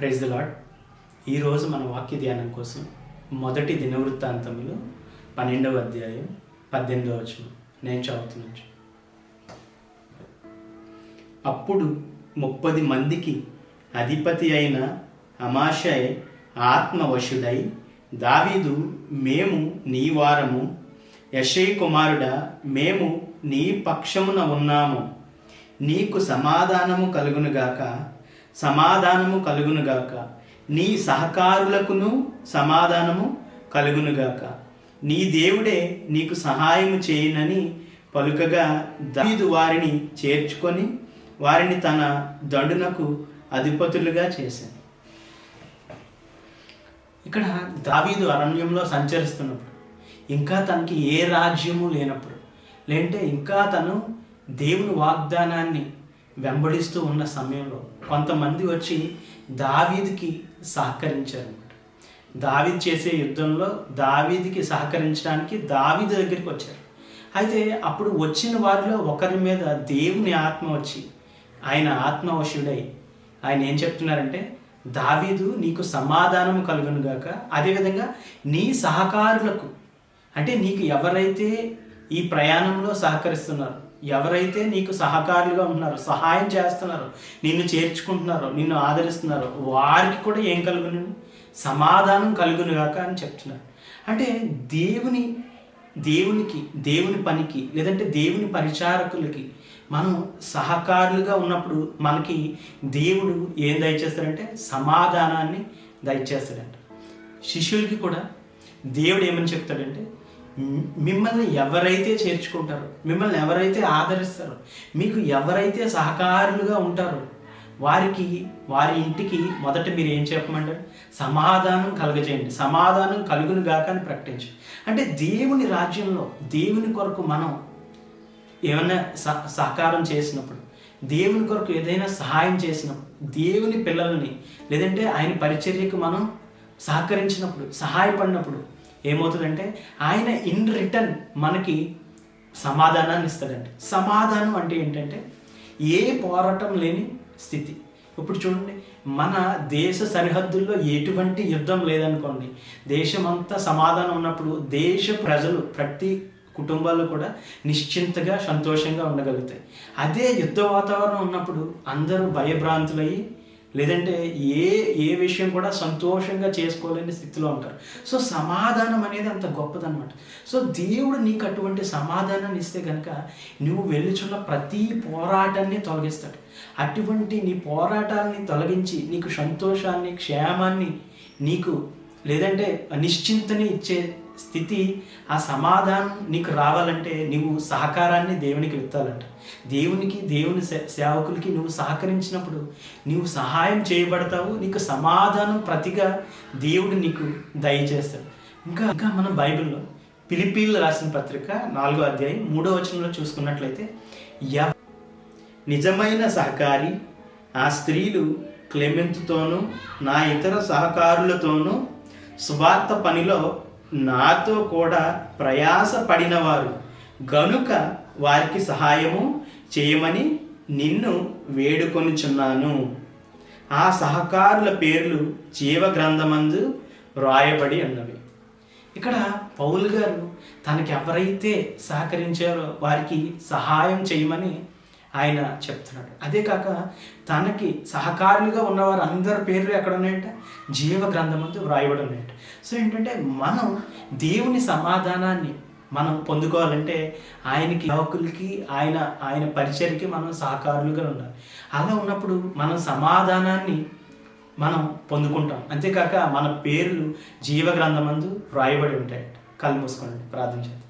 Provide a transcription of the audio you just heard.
Praise the lord. ఈరోజు మన వాక్య ధ్యానం కోసం మొదటి దినవృత్తాంతములు 12వ అధ్యాయం 18వ వచనం నేను చదువుతున్నాను. అప్పుడు 30 మందికి అధిపతి అయిన అమాషై ఆత్మవశుడై, దావీదు, మేము నీ వారము, యెషై కుమారుడా, మేము నీ పక్షమున ఉన్నాము, నీకు సమాధానము కలుగునుగాక, నీ సహకారులకును సమాధానము కలుగునుగాక, నీ దేవుడే నీకు సహాయము చేయునని పలుకగా, దావీదు వారిని చేర్చుకొని వారిని తన దండునకు అధిపతులుగా చేశాను. ఇక్కడ దావీదు అరణ్యంలో సంచరిస్తున్నప్పుడు, ఇంకా తనకి ఏ రాజ్యము లేనప్పుడు, లేదంటే ఇంకా తను దేవుని వాగ్దానాన్ని వెంబడిస్తూ ఉన్న సమయంలో కొంతమంది వచ్చి దావీదుకి సహకరించారు. దావీదు చేసే యుద్ధంలో దావీదుకి సహకరించడానికి దావీదు దగ్గరికి వచ్చారు. అయితే అప్పుడు వచ్చిన వారిలో ఒకరి మీద దేవుని ఆత్మ వచ్చి ఆయన ఆత్మవశుడై ఆయన ఏం చెప్తున్నారంటే, దావీదు, నీకు సమాధానము కలుగునుగాక, అదేవిధంగా నీ సహకారులకు, అంటే నీకు ఎవరైతే ఈ ప్రయాణంలో సహకరిస్తున్నారో, ఎవరైతే నీకు సహకారులుగా ఉంటున్నారో, సహాయం చేస్తున్నారో, నిన్ను చేర్చుకుంటున్నారో, నిన్ను ఆదరిస్తున్నారో, వారికి కూడా ఏం కలుగును? సమాధానం కలుగునుగాక అని చెప్తున్నారు. అంటే దేవుని పనికి, లేదంటే దేవుని పరిచారకులకి మనం సహకారులుగా ఉన్నప్పుడు మనకి దేవుడు ఏం దయచేస్తాడంటే సమాధానాన్ని దయచేస్తాడంట. శిష్యులకి కూడా దేవుడు ఏమని చెప్తాడంటే, మిమ్మల్ని ఎవరైతే చేర్చుకుంటారో, మిమ్మల్ని ఎవరైతే ఆదరిస్తారో, మీకు ఎవరైతే సహకారులుగా ఉంటారో వారి ఇంటికి మొదట మీరు ఏం చెప్పమంటారు? సమాధానం కలుగజేయండి, సమాధానం కలుగును గాక అని ప్రకటించండి. అంటే దేవుని రాజ్యంలో దేవుని కొరకు మనం ఏమైనా సహకారం చేసినప్పుడు, దేవుని కొరకు ఏదైనా సహాయం చేసినప్పుడు, దేవుని పిల్లల్ని లేదంటే ఆయన పరిచర్యకు మనం సహకరించినప్పుడు, సహాయపడినప్పుడు ఏమవుతుందంటే ఆయన ఇన్ రిటర్న్ మనకి సమాధానాన్ని ఇస్తాడంటే. సమాధానం అంటే ఏంటంటే ఏ పోరాటం లేని స్థితి. ఇప్పుడు చూడండి, మన దేశ సరిహద్దుల్లో ఎటువంటి యుద్ధం లేదనుకోండి, దేశమంతా సమాధానం ఉన్నప్పుడు దేశ ప్రజలు, ప్రతి కుటుంబాలు కూడా నిశ్చింతగా సంతోషంగా ఉండగలుగుతాయి. అదే యుద్ధ వాతావరణం ఉన్నప్పుడు అందరూ భయభ్రాంతులయ్యి, లేదంటే ఏ విషయం కూడా సంతోషంగా చేసుకోలేని స్థితిలో ఉంటారు. సో సమాధానం అనేది అంత గొప్పదన్నమాట. సో దేవుడు నీకు అటువంటి సమాధానాన్ని ఇస్తే కనుక నువ్వు వెళ్ళుచున్న ప్రతి పోరాటాన్ని తొలగిస్తాడు. అటువంటి నీ పోరాటాలని తొలగించి నీకు సంతోషాన్ని, క్షేమాన్ని, నీకు లేదంటే నిశ్చింతని ఇచ్చే స్థితి, ఆ సమాధానం నీకు రావాలంటే నువ్వు సహకారాన్ని దేవునికి ఎత్తాలంట. దేవుని సేవకులకి నువ్వు సహకరించినప్పుడు నువ్వు సహాయం చేయబడతావు, నీకు సమాధానం ప్రతిగా దేవుడు నీకు దయచేస్తాడు. ఇంకా మనం బైబిల్లో ఫిలిప్పీలు రాసిన పత్రిక 4వ అధ్యాయం 3వ వచనంలో చూసుకున్నట్లయితే, నిజమైన సహకారి ఆ స్త్రీలు క్లెమెంతుతోనూ నా ఇతర సహకారులతోనూ సువార్త పనిలో నాతో కూడా ప్రయాస పడినవారు గనుక వారికి సహాయము చేయమని నిన్ను వేడుకొనుచున్నాను. ఆ సహకారుల పేర్లు జీవ గ్రంథమందు వ్రాయబడి ఉన్నవి. ఇక్కడ పౌలు గారు తనకి ఎవరైతే సహకరించారో వారికి సహాయం చేయమని ఆయన చెప్తున్నాడు. అదే కాక తనకి సహకారులుగా ఉన్నవారు అందరి పేర్లు ఎక్కడ ఉన్నాయంట? జీవ గ్రంథమందు వ్రాయబడి ఉన్నాయంట. సో ఏంటంటే మనం దేవుని సమాధానాన్ని మనం పొందుకోవాలంటే ఆయనకి సేవకులకి, ఆయన పరిచర్యకి మనం సహకారులుగా ఉండాలి. అలా ఉన్నప్పుడు మనం సమాధానాన్ని మనం పొందుకుంటాం. అంతేకాక మన పేర్లు జీవ గ్రంథమందు వ్రాయబడి ఉంటాయంట. కళ్ళు మూసుకోండి, ప్రార్థన చేద్దాం.